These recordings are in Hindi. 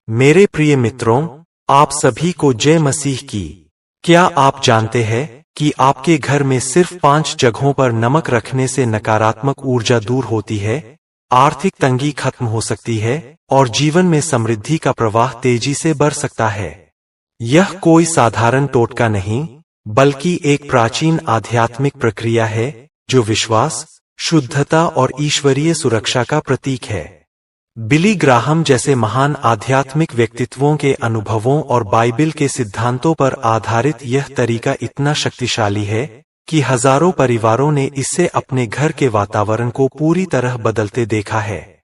मेरे प्रिय मित्रों, आप सभी को जय मसीह की। क्या आप जानते हैं कि आपके घर में सिर्फ 5 जगहों पर नमक रखने से नकारात्मक ऊर्जा दूर होती है, आर्थिक तंगी खत्म हो सकती है और जीवन में समृद्धि का प्रवाह तेजी से बढ़ सकता है। यह कोई साधारण टोटका नहीं, बल्कि एक प्राचीन आध्यात्मिक प्रक्रिया है जो विश्वास, शुद्धता और ईश्वरीय सुरक्षा का प्रतीक है। बिली ग्राहम जैसे महान आध्यात्मिक व्यक्तित्वों के अनुभवों और बाइबिल के सिद्धांतों पर आधारित यह तरीका इतना शक्तिशाली है कि हजारों परिवारों ने इससे अपने घर के वातावरण को पूरी तरह बदलते देखा है।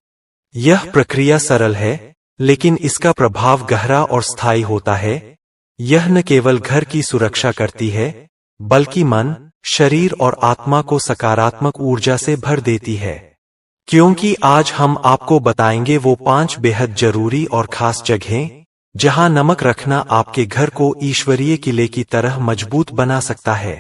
यह प्रक्रिया सरल है, लेकिन इसका प्रभाव गहरा और स्थायी होता है। यह न केवल घर की सुरक्षा करती है, बल्कि मन, शरीर और आत्मा को सकारात्मक ऊर्जा से भर देती है। क्योंकि आज हम आपको बताएंगे वो 5 बेहद जरूरी और खास जगहें जहां नमक रखना आपके घर को ईश्वरीय किले की तरह मजबूत बना सकता है।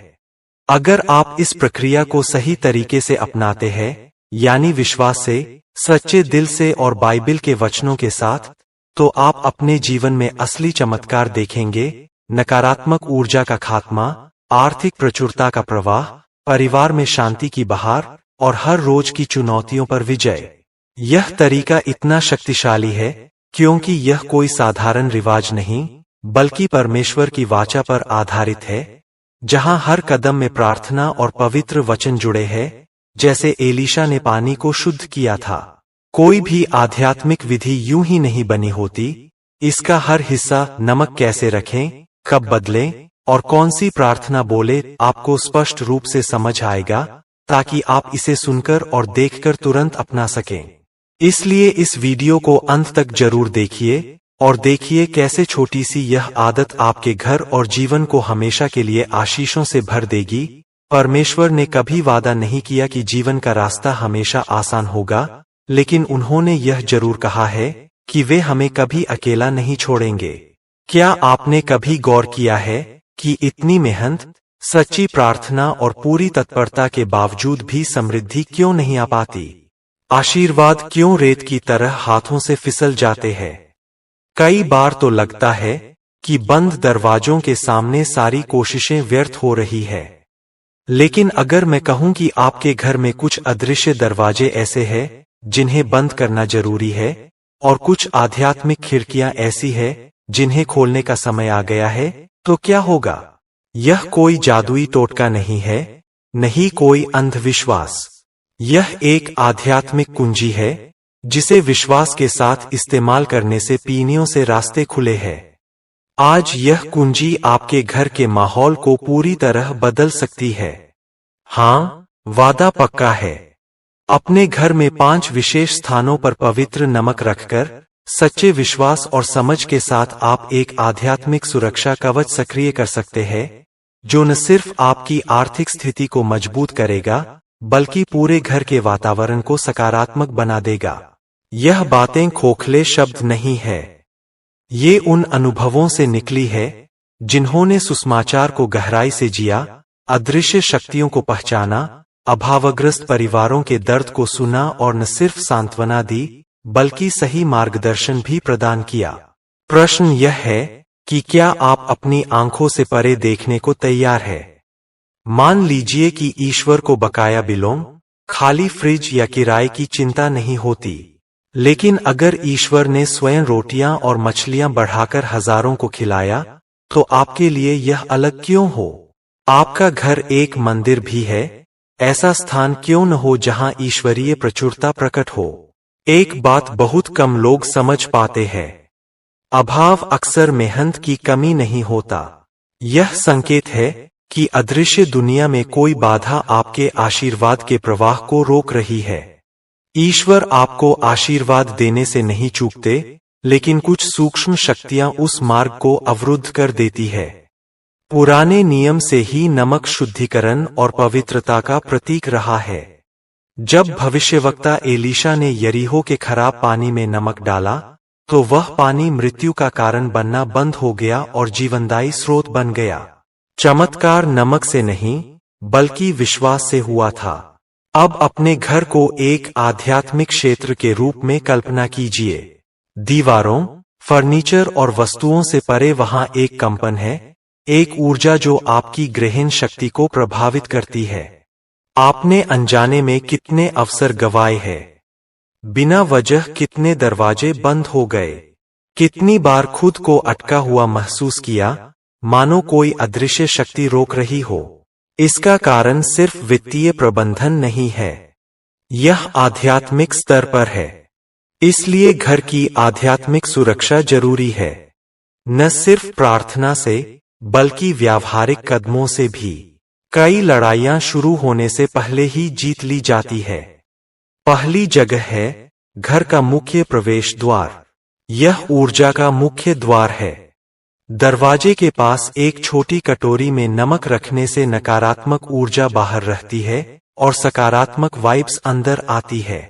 अगर आप इस प्रक्रिया को सही तरीके से अपनाते हैं, यानी विश्वास से, सच्चे दिल से और बाइबिल के वचनों के साथ, तो आप अपने जीवन में असली चमत्कार देखेंगे। नकारात्मक ऊर्जा का खात्मा, आर्थिक प्रचुरता का प्रवाह, परिवार में शांति की बहार और हर रोज की चुनौतियों पर विजय। यह तरीका इतना शक्तिशाली है क्योंकि यह कोई साधारण रिवाज नहीं, बल्कि परमेश्वर की वाचा पर आधारित है, जहां हर कदम में प्रार्थना और पवित्र वचन जुड़े हैं। जैसे एलीशा ने पानी को शुद्ध किया था। कोई भी आध्यात्मिक विधि यूं ही नहीं बनी होती। इसका हर हिस्सा, नमक कैसे रखें, कब बदलें और कौन सी प्रार्थना बोले, आपको स्पष्ट रूप से समझ आएगा, ताकि आप इसे सुनकर और देखकर तुरंत अपना सकें। इसलिए इस वीडियो को अंत तक जरूर देखिए और देखिए कैसे छोटी सी यह आदत आपके घर और जीवन को हमेशा के लिए आशीषों से भर देगी। परमेश्वर ने कभी वादा नहीं किया कि जीवन का रास्ता हमेशा आसान होगा, लेकिन उन्होंने यह जरूर कहा है कि वे हमें कभी अकेला नहीं छोड़ेंगे। क्या आपने कभी गौर किया है कि इतनी मेहनत, सच्ची प्रार्थना और पूरी तत्परता के बावजूद भी समृद्धि क्यों नहीं आ पाती? आशीर्वाद क्यों रेत की तरह हाथों से फिसल जाते हैं? कई बार तो लगता है कि बंद दरवाजों के सामने सारी कोशिशें व्यर्थ हो रही है। लेकिन अगर मैं कहूं कि आपके घर में कुछ अदृश्य दरवाजे ऐसे हैं जिन्हें बंद करना जरूरी है, और कुछ आध्यात्मिक खिड़कियां ऐसी हैं जिन्हें खोलने का समय आ गया है, तो क्या होगा? यह कोई जादुई टोटका नहीं है, नहीं कोई अंधविश्वास। यह एक आध्यात्मिक कुंजी है जिसे विश्वास के साथ इस्तेमाल करने से पीढ़ियों से रास्ते खुले हैं। आज यह कुंजी आपके घर के माहौल को पूरी तरह बदल सकती है। हाँ, वादा पक्का है। अपने घर में 5 विशेष स्थानों पर पवित्र नमक रखकर, सच्चे विश्वास और समझ के साथ आप एक आध्यात्मिक सुरक्षा कवच सक्रिय कर सकते हैं, जो न सिर्फ आपकी आर्थिक स्थिति को मजबूत करेगा, बल्कि पूरे घर के वातावरण को सकारात्मक बना देगा। यह बातें खोखले शब्द नहीं है। ये उन अनुभवों से निकली है जिन्होंने सुसमाचार को गहराई से जिया, अदृश्य शक्तियों को पहचाना, अभावग्रस्त परिवारों के दर्द को सुना और न सिर्फ सांत्वना दी, बल्कि सही मार्गदर्शन भी प्रदान किया। प्रश्न यह है कि क्या आप अपनी आंखों से परे देखने को तैयार है? मान लीजिए कि ईश्वर को बकाया बिलों, खाली फ्रिज या किराए की चिंता नहीं होती। लेकिन अगर ईश्वर ने स्वयं रोटियां और मछलियां बढ़ाकर हजारों को खिलाया, तो आपके लिए यह अलग क्यों हो? आपका घर एक मंदिर भी है। ऐसा स्थान क्यों न हो जहां ईश्वरीय प्रचुरता प्रकट हो? एक बात बहुत कम लोग समझ पाते हैं। अभाव अक्सर मेहनत की कमी नहीं होता। यह संकेत है कि अदृश्य दुनिया में कोई बाधा आपके आशीर्वाद के प्रवाह को रोक रही है। ईश्वर आपको आशीर्वाद देने से नहीं चूकते, लेकिन कुछ सूक्ष्म शक्तियां उस मार्ग को अवरुद्ध कर देती है। पुराने नियम से ही नमक शुद्धिकरण और पवित्रता का प्रतीक रहा है। जब भविष्यवक्ता एलीशा ने यरीहो के खराब पानी में नमक डाला, तो वह पानी मृत्यु का कारण बनना बंद हो गया और जीवनदायी स्रोत बन गया। चमत्कार नमक से नहीं, बल्कि विश्वास से हुआ था। अब अपने घर को एक आध्यात्मिक क्षेत्र के रूप में कल्पना कीजिए। दीवारों, फर्नीचर और वस्तुओं से परे वहां एक कंपन है, एक ऊर्जा जो आपकी ग्रहण शक्ति को प्रभावित करती है। आपने अनजाने में कितने अवसर गंवाए हैं? बिना वजह कितने दरवाजे बंद हो गए? कितनी बार खुद को अटका हुआ महसूस किया, मानो कोई अदृश्य शक्ति रोक रही हो? इसका कारण सिर्फ वित्तीय प्रबंधन नहीं है, यह आध्यात्मिक स्तर पर है। इसलिए घर की आध्यात्मिक सुरक्षा जरूरी है, न सिर्फ प्रार्थना से बल्कि व्यावहारिक कदमों से भी। कई लड़ाइयां शुरू होने से पहले ही जीत ली जाती है। पहली जगह है घर का मुख्य प्रवेश द्वार। यह ऊर्जा का मुख्य द्वार है। दरवाजे के पास एक छोटी कटोरी में नमक रखने से नकारात्मक ऊर्जा बाहर रहती है और सकारात्मक वाइब्स अंदर आती है।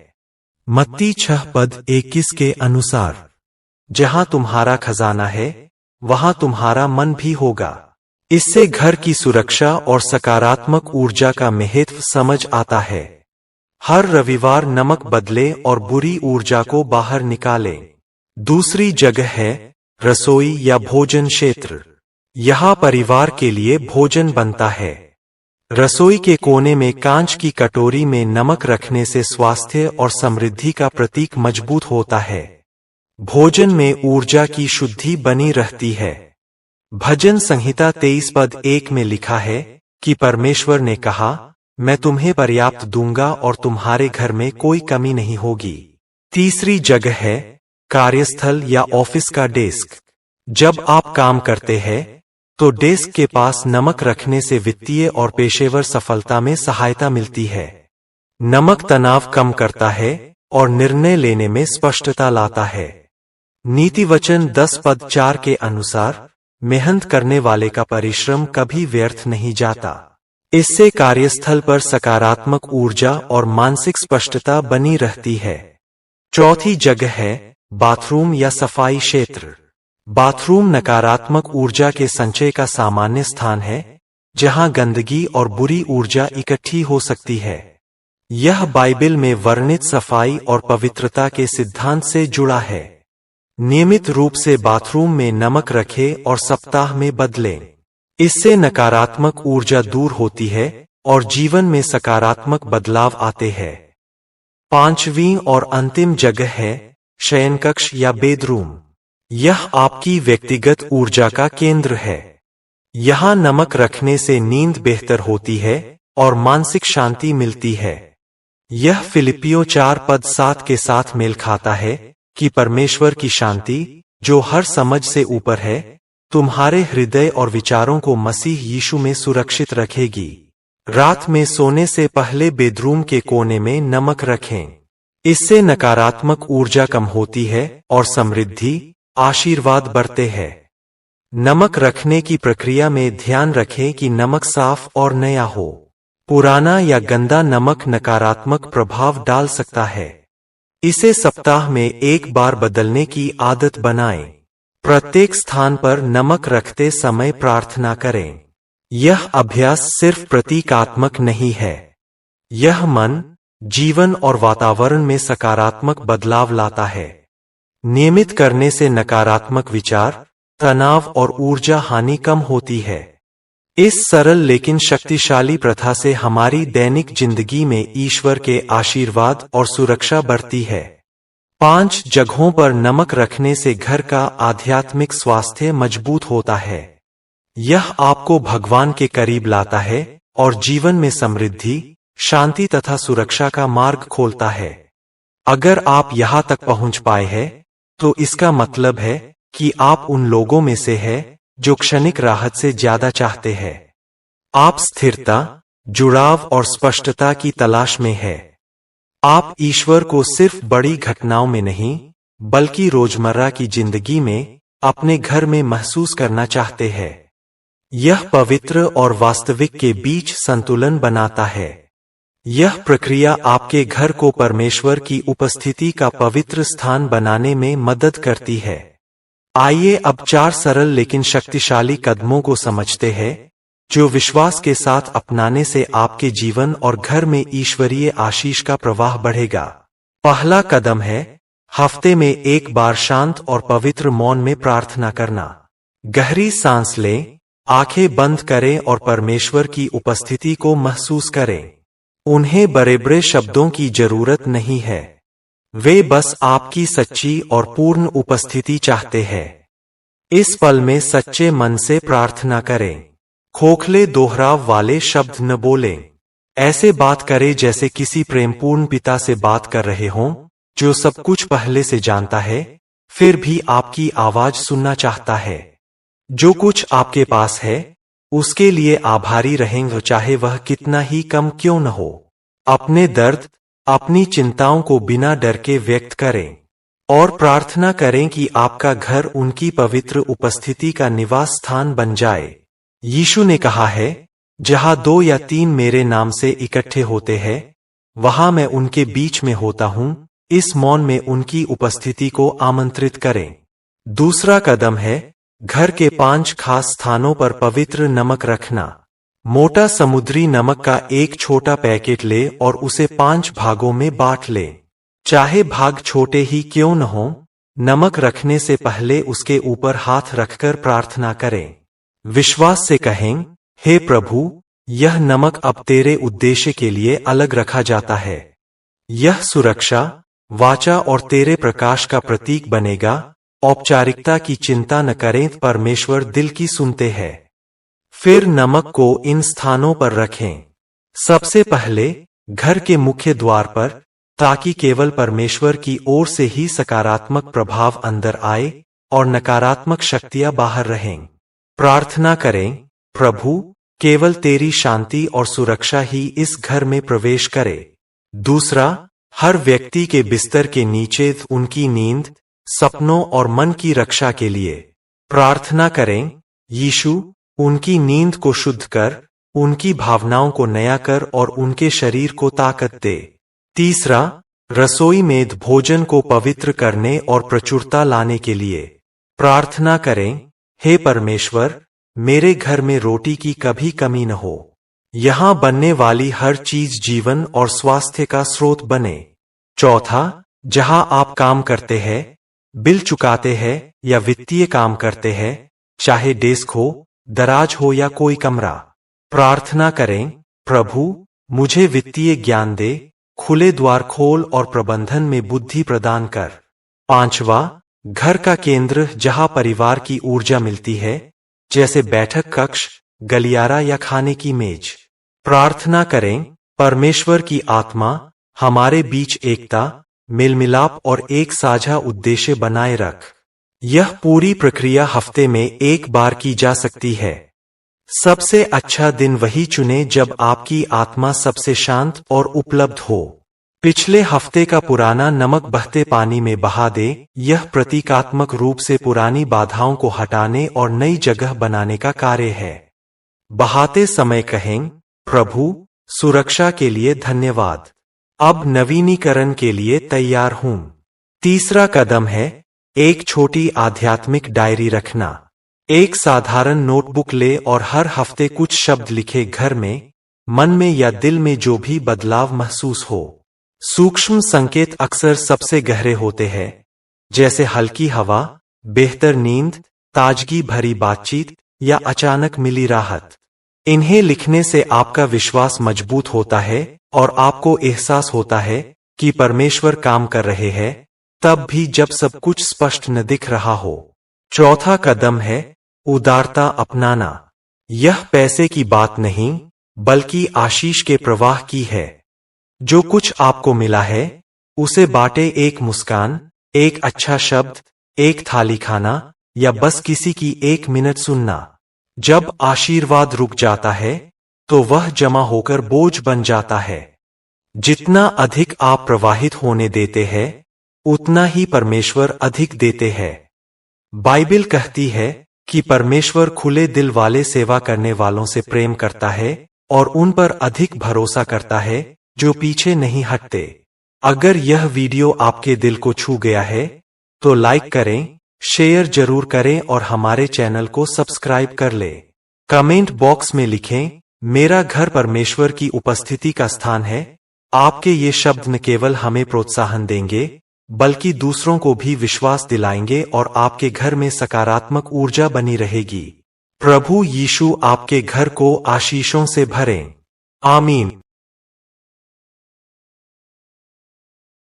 मत्ती 6:21 के अनुसार, जहां तुम्हारा खजाना है वहां तुम्हारा मन भी होगा। इससे घर की सुरक्षा और सकारात्मक ऊर्जा का महत्व समझ आता है। हर रविवार नमक बदले और बुरी ऊर्जा को बाहर निकालें। दूसरी जगह है रसोई या भोजन क्षेत्र। यहाँ परिवार के लिए भोजन बनता है। रसोई के कोने में कांच की कटोरी में नमक रखने से स्वास्थ्य और समृद्धि का प्रतीक मजबूत होता है। भोजन में ऊर्जा की शुद्धि बनी रहती है। भजन संहिता 23:1 में लिखा है कि परमेश्वर ने कहा, मैं तुम्हें पर्याप्त दूंगा और तुम्हारे घर में कोई कमी नहीं होगी। तीसरी जगह है कार्यस्थल या ऑफिस का डेस्क। जब आप काम करते हैं तो डेस्क के पास नमक रखने से वित्तीय और पेशेवर सफलता में सहायता मिलती है। नमक तनाव कम करता है और निर्णय लेने में स्पष्टता लाता है। नीति वचन 10:4 के अनुसार, मेहनत करने वाले का परिश्रम कभी व्यर्थ नहीं जाता। इससे कार्यस्थल पर सकारात्मक ऊर्जा और मानसिक स्पष्टता बनी रहती है। चौथी जगह है बाथरूम या सफाई क्षेत्र। बाथरूम नकारात्मक ऊर्जा के संचय का सामान्य स्थान है, जहां गंदगी और बुरी ऊर्जा इकट्ठी हो सकती है। यह बाइबल में वर्णित सफाई और पवित्रता के सिद्धांत से जुड़ा है। नियमित रूप से बाथरूम में नमक रखें और सप्ताह में बदलें। इससे नकारात्मक ऊर्जा दूर होती है और जीवन में सकारात्मक बदलाव आते हैं। पांचवीं और अंतिम जगह है शयनकक्ष या बेडरूम। यह आपकी व्यक्तिगत ऊर्जा का केंद्र है। यहाँ नमक रखने से नींद बेहतर होती है और मानसिक शांति मिलती है। यह फिलिपियों 4:7 के साथ मेल खाता है कि परमेश्वर की शांति, जो हर समझ से ऊपर है, तुम्हारे हृदय और विचारों को मसीह यीशु में सुरक्षित रखेगी। रात में सोने से पहले बेडरूम के कोने में नमक रखें। इससे नकारात्मक ऊर्जा कम होती है और समृद्धि, आशीर्वाद बढ़ते हैं। नमक रखने की प्रक्रिया में ध्यान रखें कि नमक साफ और नया हो। पुराना या गंदा नमक नकारात्मक प्रभाव डाल सकता है। इसे सप्ताह में एक बार बदलने की आदत बनाएं। प्रत्येक स्थान पर नमक रखते समय प्रार्थना करें। यह अभ्यास सिर्फ प्रतीकात्मक नहीं है, यह मन, जीवन और वातावरण में सकारात्मक बदलाव लाता है। नियमित करने से नकारात्मक विचार, तनाव और ऊर्जा हानि कम होती है। इस सरल लेकिन शक्तिशाली प्रथा से हमारी दैनिक जिंदगी में ईश्वर के आशीर्वाद और सुरक्षा बढ़ती है। 5 जगहों पर नमक रखने से घर का आध्यात्मिक स्वास्थ्य मजबूत होता है। यह आपको भगवान के करीब लाता है और जीवन में समृद्धि, शांति तथा सुरक्षा का मार्ग खोलता है। अगर आप यहां तक पहुंच पाए हैं, तो इसका मतलब है कि आप उन लोगों में से हैं जो क्षणिक राहत से ज्यादा चाहते हैं। आप स्थिरता, जुड़ाव और स्पष्टता की तलाश में हैं। आप ईश्वर को सिर्फ बड़ी घटनाओं में नहीं, बल्कि रोजमर्रा की जिंदगी में, अपने घर में महसूस करना चाहते हैं। यह पवित्र और वास्तविक के बीच संतुलन बनाता है। यह प्रक्रिया आपके घर को परमेश्वर की उपस्थिति का पवित्र स्थान बनाने में मदद करती है। आइए अब 4 सरल लेकिन शक्तिशाली कदमों को समझते हैं, जो विश्वास के साथ अपनाने से आपके जीवन और घर में ईश्वरीय आशीष का प्रवाह बढ़ेगा। पहला कदम है हफ्ते में एक बार शांत और पवित्र मौन में प्रार्थना करना। गहरी सांस लें, आंखें बंद करें और परमेश्वर की उपस्थिति को महसूस करें। उन्हें बड़े-बड़े शब्दों की जरूरत नहीं है। वे बस आपकी सच्ची और पूर्ण उपस्थिति चाहते हैं। इस पल में सच्चे मन से प्रार्थना करें। खोखले दोहराव वाले शब्द न बोलें। ऐसे बात करें जैसे किसी प्रेमपूर्ण पिता से बात कर रहे हों, जो सब कुछ पहले से जानता है, फिर भी आपकी आवाज सुनना चाहता है। जो कुछ आपके पास है, उसके लिए आभारी रहेंगे, चाहे वह कितना ही कम क्यों न हो। अपने दर्द, अपनी चिंताओं को बिना डर के व्यक्त करें और प्रार्थना करें कि आपका घर उनकी पवित्र उपस्थिति का निवास स्थान बन जाए। यीशु ने कहा है, जहां 2 या 3 मेरे नाम से इकट्ठे होते हैं, वहां मैं उनके बीच में होता हूं। इस मौन में उनकी उपस्थिति को आमंत्रित करें। दूसरा कदम है घर के 5 खास स्थानों पर पवित्र नमक रखना। मोटा समुद्री नमक का एक छोटा पैकेट ले और उसे 5 भागों में बांट ले। चाहे भाग छोटे ही क्यों न हो, नमक रखने से पहले उसके ऊपर हाथ रखकर प्रार्थना करें। विश्वास से कहें, हे प्रभु, यह नमक अब तेरे उद्देश्य के लिए अलग रखा जाता है। यह सुरक्षा, वाचा और तेरे प्रकाश का प्रतीक बनेगा। औपचारिकता की चिंता न करें, परमेश्वर दिल की सुनते हैं। फिर नमक को इन स्थानों पर रखें। सबसे पहले घर के मुख्य द्वार पर, ताकि केवल परमेश्वर की ओर से ही सकारात्मक प्रभाव अंदर आए और नकारात्मक शक्तियां बाहर रहें। प्रार्थना करें, प्रभु, केवल तेरी शांति और सुरक्षा ही इस घर में प्रवेश करे। दूसरा, हर व्यक्ति के बिस्तर के नीचे उनकी नींद, सपनों और मन की रक्षा के लिए प्रार्थना करें। यीशु, उनकी नींद को शुद्ध कर, उनकी भावनाओं को नया कर और उनके शरीर को ताकत दे। तीसरा, रसोई में भोजन को पवित्र करने और प्रचुरता लाने के लिए प्रार्थना करें। हे परमेश्वर, मेरे घर में रोटी की कभी कमी न हो। यहां बनने वाली हर चीज जीवन और स्वास्थ्य का स्रोत बने। चौथा, जहां आप काम करते हैं, बिल चुकाते हैं या वित्तीय काम करते हैं, चाहे डेस्क हो, दराज हो या कोई कमरा, प्रार्थना करें, प्रभु, मुझे वित्तीय ज्ञान दे, खुले द्वार खोल और प्रबंधन में बुद्धि प्रदान कर। पांचवा, घर का केंद्र जहां परिवार की ऊर्जा मिलती है, जैसे बैठक कक्ष, गलियारा या खाने की मेज, प्रार्थना करें, परमेश्वर की आत्मा हमारे बीच एकता, मेलमिलाप और एक साझा उद्देश्य बनाए रख। यह पूरी प्रक्रिया हफ्ते में एक बार की जा सकती है। सबसे अच्छा दिन वही चुने जब आपकी आत्मा सबसे शांत और उपलब्ध हो। पिछले हफ्ते का पुराना नमक बहते पानी में बहा दे। यह प्रतीकात्मक रूप से पुरानी बाधाओं को हटाने और नई जगह बनाने का कार्य है। बहाते समय कहें, प्रभु, सुरक्षा के लिए धन्यवाद। अब नवीनीकरण के लिए तैयार हूं। तीसरा कदम है एक छोटी आध्यात्मिक डायरी रखना। एक साधारण नोटबुक ले और हर हफ्ते कुछ शब्द लिखे। घर में, मन में या दिल में जो भी बदलाव महसूस हो। सूक्ष्म संकेत अक्सर सबसे गहरे होते हैं, जैसे हल्की हवा, बेहतर नींद, ताजगी भरी बातचीत या अचानक मिली राहत। इन्हें लिखने से आपका विश्वास मजबूत होता है और आपको एहसास होता है कि परमेश्वर काम कर रहे हैं, तब भी जब सब कुछ स्पष्ट न दिख रहा हो। चौथा कदम है उदारता अपनाना। यह पैसे की बात नहीं, बल्कि आशीष के प्रवाह की है। जो कुछ आपको मिला है, उसे बांटे। एक मुस्कान, एक अच्छा शब्द, एक थाली खाना या बस किसी की 1 मिनट सुनना। जब आशीर्वाद रुक जाता है, तो वह जमा होकर बोझ बन जाता है। जितना अधिक आप प्रवाहित होने देते हैं, उतना ही परमेश्वर अधिक देते हैं। बाइबिल कहती है कि परमेश्वर खुले दिल वाले सेवा करने वालों से प्रेम करता है और उन पर अधिक भरोसा करता है जो पीछे नहीं हटते। अगर यह वीडियो आपके दिल को छू गया है, तो लाइक करें, शेयर जरूर करें और हमारे चैनल को सब्सक्राइब कर लें। कमेंट बॉक्स में लिखें, मेरा घर परमेश्वर की उपस्थिति का स्थान है। आपके ये शब्द न केवल हमें प्रोत्साहन देंगे, बल्कि दूसरों को भी विश्वास दिलाएंगे और आपके घर में सकारात्मक ऊर्जा बनी रहेगी। प्रभु यीशु आपके घर को आशीषों से भरें। आमीन।